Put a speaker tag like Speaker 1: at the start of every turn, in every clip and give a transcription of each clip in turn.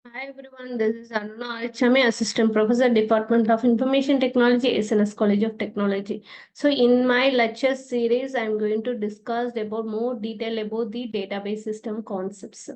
Speaker 1: Hi everyone, this is Aruna Archame, Assistant Professor, Department of Information Technology, SNS College of Technology. So in my lecture series, I'm going to discuss about more detail about the database system concepts.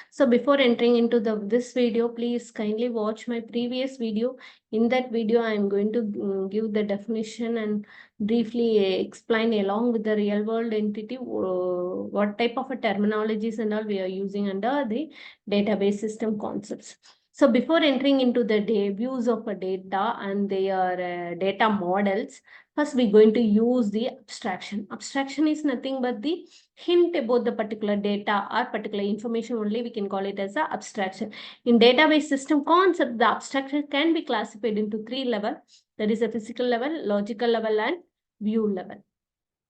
Speaker 1: So before entering into this video, please kindly watch my previous video. In that video, I'm going to give the definition and briefly explain along with the real world entity what type of a terminologies and all we are using under the database system concepts. So before entering into the views of a data and their data models, first we're going to use the abstraction. Abstraction is nothing but the hint about the particular data or particular information only. We can call it as a abstraction. In database system concept, the abstraction can be classified into three levels. That is a physical level, logical level, and view level.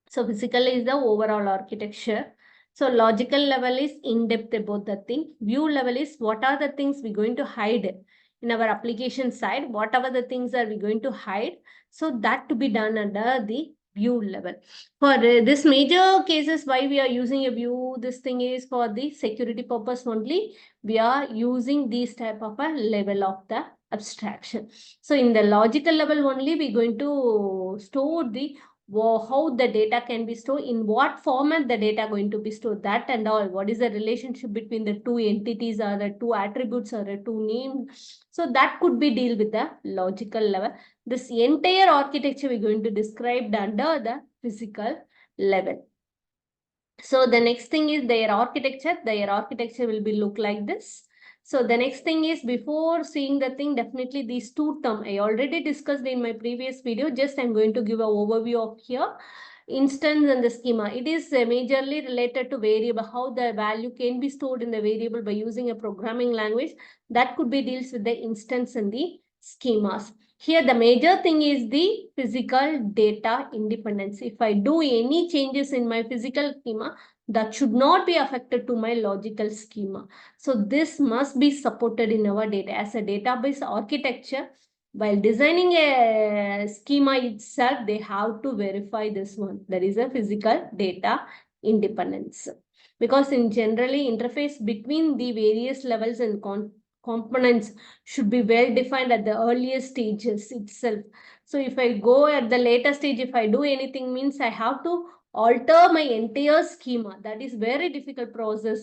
Speaker 1: So physical is the overall architecture. So logical level is in-depth about the thing. View level is what are the things we're going to hide in our application side. Whatever the things are we going to hide. So that to be done under the view level. For this major cases, why we are using a view, this thing is for the security purpose only. We are using this type of a level of the abstraction. So in the logical level only, we're going to store the how the data can be stored, in what format the data going to be stored, that and all. What is the relationship between the two entities or the two attributes or the two names? So that could be deal with the logical level. This entire architecture we're going to describe under the physical level. So the next thing is their architecture. Their architecture will be look like this. So the next thing is, before seeing the thing, definitely these two terms I already discussed in my previous video. Just I'm going to give an overview of here. Instance and the schema. It is majorly related to variable, how the value can be stored in the variable by using a programming language. That could be deals with the instance and the schemas. Here, the major thing is the physical data independence. If I do any changes in my physical schema, that should not be affected to my logical schema. So this must be supported in our data as a database architecture. While designing a schema itself, they have to verify this one. There is a physical data independence. Because in generally interface between the various levels and components should be well defined at the earlier stages itself. So if I go at the later stage, if I do anything, means I have to alter my entire schema. That is very difficult process,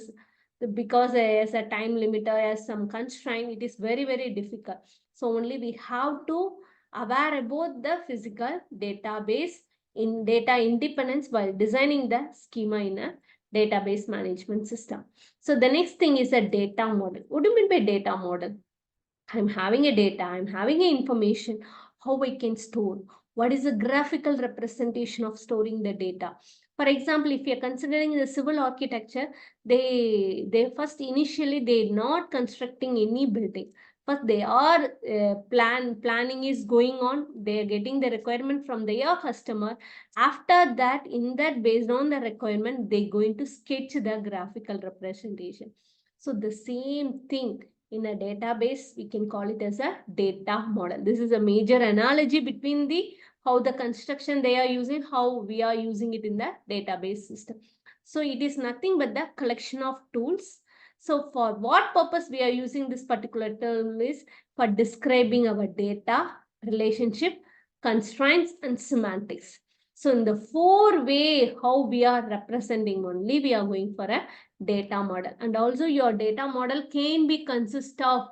Speaker 1: because as a time limiter, as some constraint, it is very, very difficult. So only we have to aware about the physical database in data independence while designing the schema in a database management system. So the next thing is a data model. What do you mean by data model? I'm having a data, I'm having a information, how I can store. What is the graphical representation of storing the data? For example, if you're considering the civil architecture, they first initially they're not constructing any building, but they are planning is going on. They are getting the requirement from their customer. After that, in that based on the requirement, they're going to sketch the graphical representation. So the same thing in a database, we can call it as a data model. This is a major analogy between the how the construction they are using, how we are using it in the database system. So it is nothing but the collection of tools. So for what purpose we are using this particular term is for describing our data, relationship, constraints, and semantics. So in the four way how we are representing only, we are going for a data model. And also your data model can be consist of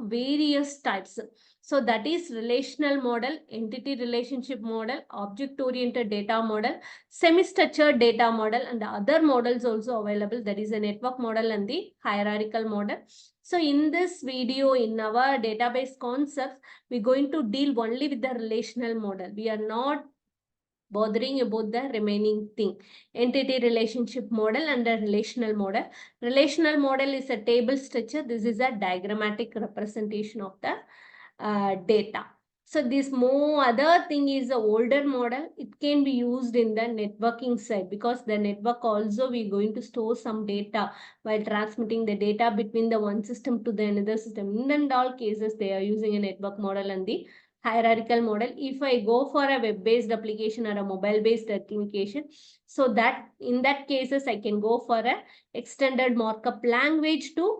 Speaker 1: various types. So that is relational model, entity relationship model, object oriented data model, semi structured data model, and the other models also available. That is a network model and the hierarchical model. So in this video, in our database concepts, we're going to deal only with the relational model. We are not bothering about the remaining thing. Entity relationship model and the relational model. Relational model is a table structure. This is a diagrammatic representation of the data. So this more other thing is the older model. It can be used in the networking side, because the network also we're going to store some data while transmitting the data between the one system to the another system. In all cases, they are using a network model and the hierarchical model. If I go for a web-based application or a mobile-based application, so that in that cases I can go for a extended markup language to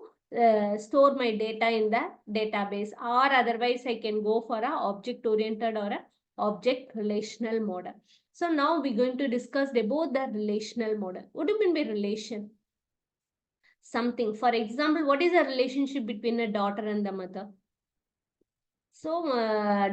Speaker 1: store my data in the database, or otherwise I can go for a object oriented or a object relational model. So now we're going to discuss about the relational model. What do you mean by relation? Something. For example, what is the relationship between a daughter and the mother? So,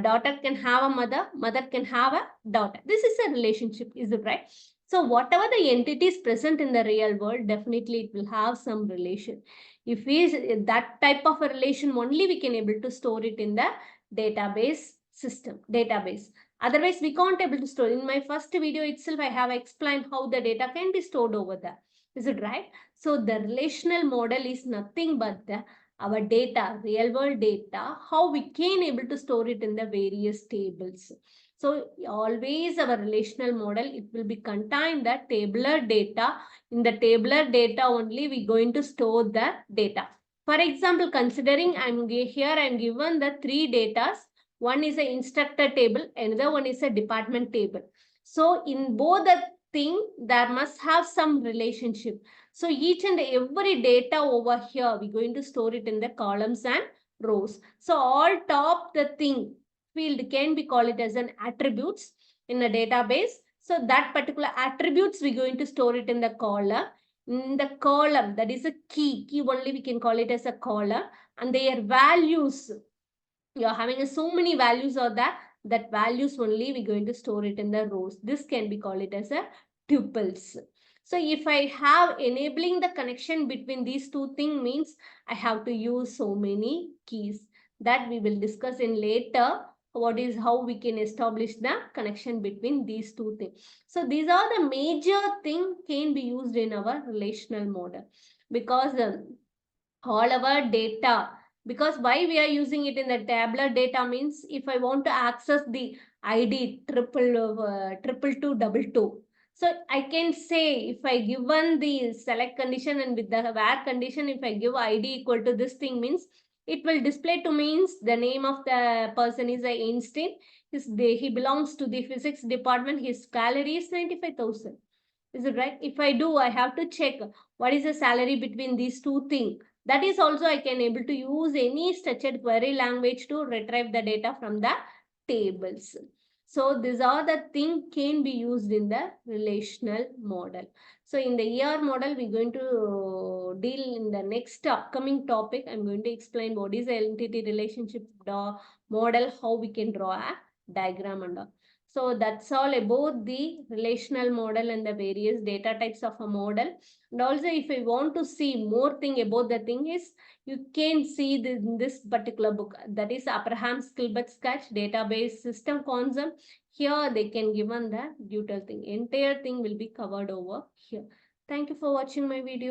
Speaker 1: daughter can have a mother, mother can have a daughter. This is a relationship, is it right? So, whatever the entities present in the real world, definitely it will have some relation. If we that type of a relation only, we can able to store it in the database system, database. Otherwise, we can't able to store. In my first video itself, I have explained how the data can be stored over there. Is it right? So, the relational model is nothing but the our data, real world data, how we can able to store it in the various tables. So always our relational model, it will be contain the tabular data. In the tabular data only we going to store the data. For example, considering I'm given the three datas. One is a instructor table, another one is a department table. So in both the thing, there must have some relationship. So each and every data over here, we're going to store it in the columns and rows. So all top the thing field can be called it as an attributes in a database. So that particular attributes, we're going to store it in the column. In the column, that is a key only we can call it as a column, and their values, you're having so many values or that values only we're going to store it in the rows. This can be called it as a tuples. So if I have enabling the connection between these two things means I have to use so many keys that we will discuss in later. What is how we can establish the connection between these two things. So these are the major thing can be used in our relational model, because all our data, because why we are using it in the tabular data means if I want to access the ID triple two double two, so I can say if I given the select condition and with the where condition, if I give ID equal to this thing means it will display to means the name of the person is Einstein. He belongs to the physics department. His salary is 95,000. Is it right? If I do, I have to check what is the salary between these two things. That is also I can able to use any structured query language to retrieve the data from the tables. So these are the things can be used in the relational model. So in the ER model, we're going to deal in the next upcoming topic. I'm going to explain what is the entity relationship model, how we can draw a diagram and all. So that's all about the relational model and the various data types of a model. And also if I want to see more thing about the thing is, you can see this particular book, that is Abraham's Gilbert Sketch Database System Concept. Here they can given the detailed thing. Entire thing will be covered over here. Thank you for watching my video.